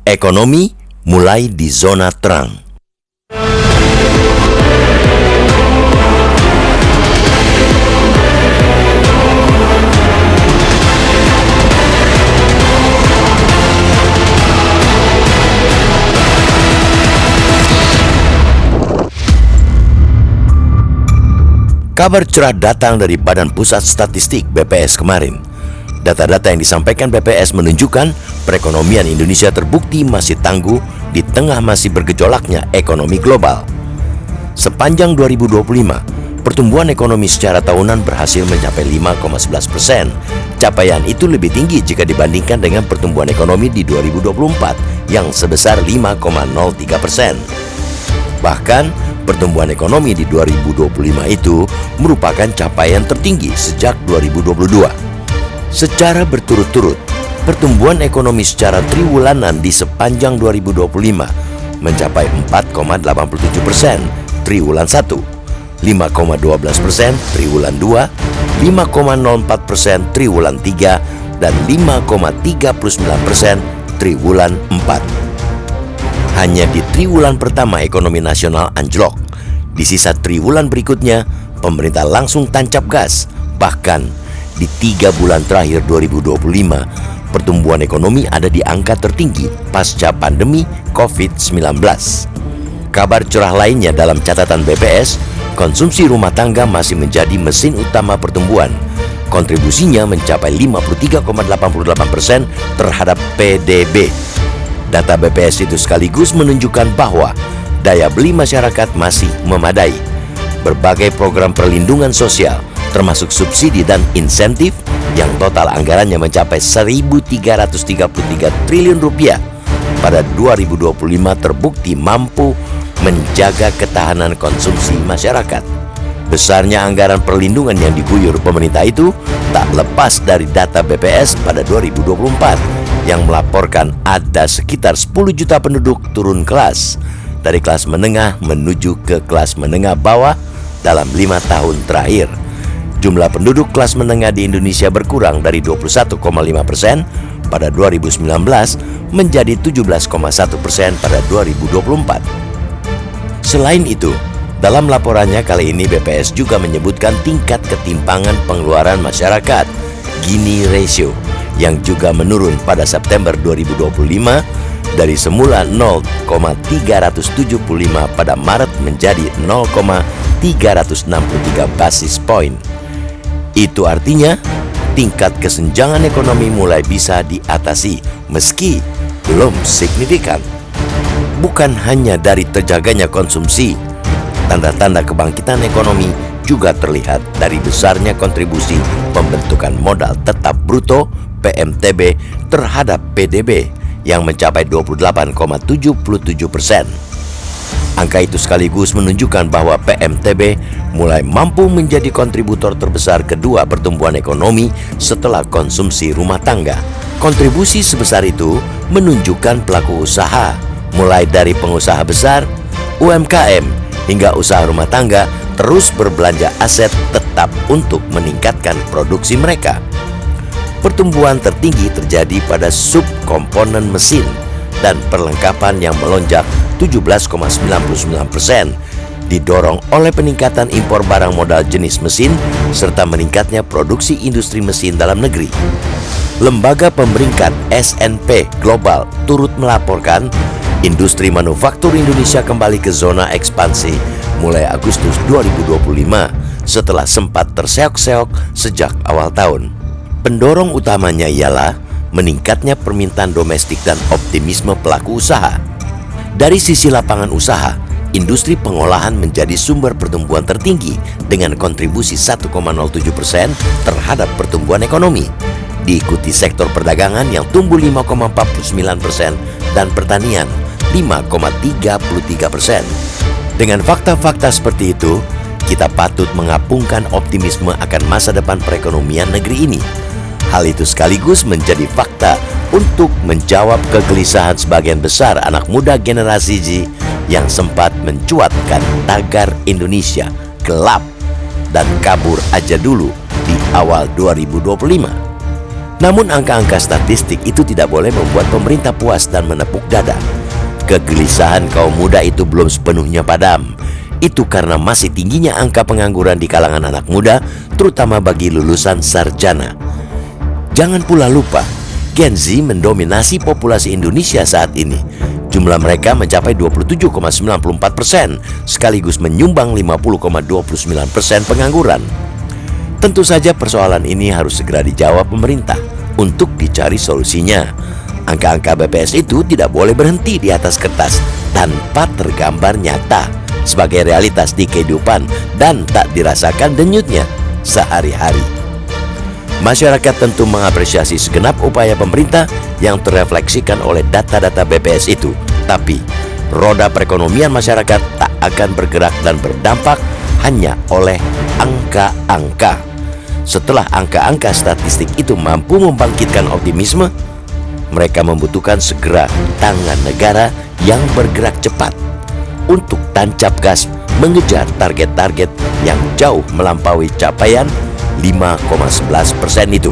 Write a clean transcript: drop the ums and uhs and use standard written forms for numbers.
Ekonomi mulai di zona terang. Kabar cerah datang dari Badan Pusat Statistik (BPS) kemarin. Data-data yang disampaikan BPS menunjukkan perekonomian Indonesia terbukti masih tangguh di tengah masih bergejolaknya ekonomi global. Sepanjang 2025, pertumbuhan ekonomi secara tahunan berhasil mencapai 5,11%. Capaian itu lebih tinggi jika dibandingkan dengan pertumbuhan ekonomi di 2024 yang sebesar 5,03%. Bahkan, pertumbuhan ekonomi di 2025 itu merupakan capaian tertinggi sejak 2022. Secara berturut-turut, pertumbuhan ekonomi secara triwulanan di sepanjang 2025 mencapai 4,87% triwulan 1, 5,12% triwulan 2, 5,04% triwulan 3, dan 5,39% triwulan 4. Hanya di triwulan pertama ekonomi nasional anjlok. Di sisa triwulan berikutnya, pemerintah langsung tancap gas. Bahkan di 3 bulan terakhir 2025, pertumbuhan ekonomi ada di angka tertinggi pasca pandemi COVID-19. Kabar cerah lainnya dalam catatan BPS, konsumsi rumah tangga masih menjadi mesin utama pertumbuhan. Kontribusinya mencapai 53,88% terhadap PDB. Data BPS itu sekaligus menunjukkan bahwa daya beli masyarakat masih memadai. Berbagai program perlindungan sosial, termasuk subsidi dan insentif, yang total anggarannya mencapai 1.333 triliun rupiah pada 2025 terbukti mampu menjaga ketahanan konsumsi masyarakat. Besarnya anggaran perlindungan yang diguyur pemerintah itu tak lepas dari data BPS pada 2024 yang melaporkan ada sekitar 10 juta penduduk turun kelas dari kelas menengah menuju ke kelas menengah bawah dalam 5 tahun terakhir. Jumlah penduduk kelas menengah di Indonesia berkurang dari 21,5% pada 2019 menjadi 17,1% pada 2024. Selain itu, dalam laporannya kali ini BPS juga menyebutkan tingkat ketimpangan pengeluaran masyarakat, Gini ratio, yang juga menurun pada September 2025 dari semula 0,375 pada Maret menjadi 0,363 basis point. Itu artinya tingkat kesenjangan ekonomi mulai bisa diatasi meski belum signifikan. Bukan hanya dari terjaganya konsumsi, tanda-tanda kebangkitan ekonomi juga terlihat dari besarnya kontribusi pembentukan modal tetap bruto PMTB terhadap PDB yang mencapai 28,77%. Angka itu sekaligus menunjukkan bahwa PMTB mulai mampu menjadi kontributor terbesar kedua pertumbuhan ekonomi setelah konsumsi rumah tangga. Kontribusi sebesar itu menunjukkan pelaku usaha, mulai dari pengusaha besar, UMKM, hingga usaha rumah tangga terus berbelanja aset tetap untuk meningkatkan produksi mereka. Pertumbuhan tertinggi terjadi pada subkomponen mesin dan perlengkapan yang melonjak 17,99%, didorong oleh peningkatan impor barang modal jenis mesin serta meningkatnya produksi industri mesin dalam negeri. Lembaga pemeringkat S&P Global turut melaporkan industri manufaktur Indonesia kembali ke zona ekspansi mulai Agustus 2025 setelah sempat terseok-seok sejak awal tahun. Pendorong utamanya ialah meningkatnya permintaan domestik dan optimisme pelaku usaha. Dari sisi lapangan usaha, industri pengolahan menjadi sumber pertumbuhan tertinggi dengan kontribusi 1,07% terhadap pertumbuhan ekonomi. Diikuti sektor perdagangan yang tumbuh 5,49% dan pertanian 5,33%. Dengan fakta-fakta seperti itu, kita patut mengapungkan optimisme akan masa depan perekonomian negeri ini. Hal itu sekaligus menjadi fakta untuk menjawab kegelisahan sebagian besar anak muda generasi Z yang sempat mencuatkan tagar Indonesia gelap dan kabur aja dulu di awal 2025. Namun angka-angka statistik itu tidak boleh membuat pemerintah puas dan menepuk dada. Kegelisahan kaum muda itu belum sepenuhnya padam. Itu karena masih tingginya angka pengangguran di kalangan anak muda, terutama bagi lulusan sarjana. Jangan pula lupa, Gen Z mendominasi populasi Indonesia saat ini. Jumlah mereka mencapai 27,94%, sekaligus menyumbang 50,29% pengangguran. Tentu saja persoalan ini harus segera dijawab pemerintah untuk dicari solusinya. Angka-angka BPS itu tidak boleh berhenti di atas kertas tanpa tergambar nyata sebagai realitas di kehidupan dan tak dirasakan denyutnya sehari-hari. Masyarakat tentu mengapresiasi segenap upaya pemerintah yang terrefleksikan oleh data-data BPS itu. Tapi, roda perekonomian masyarakat tak akan bergerak dan berdampak hanya oleh angka-angka. Setelah angka-angka statistik itu mampu membangkitkan optimisme, mereka membutuhkan segera tangan negara yang bergerak cepat untuk tancap gas mengejar target-target yang jauh melampaui capaian 5,11% itu.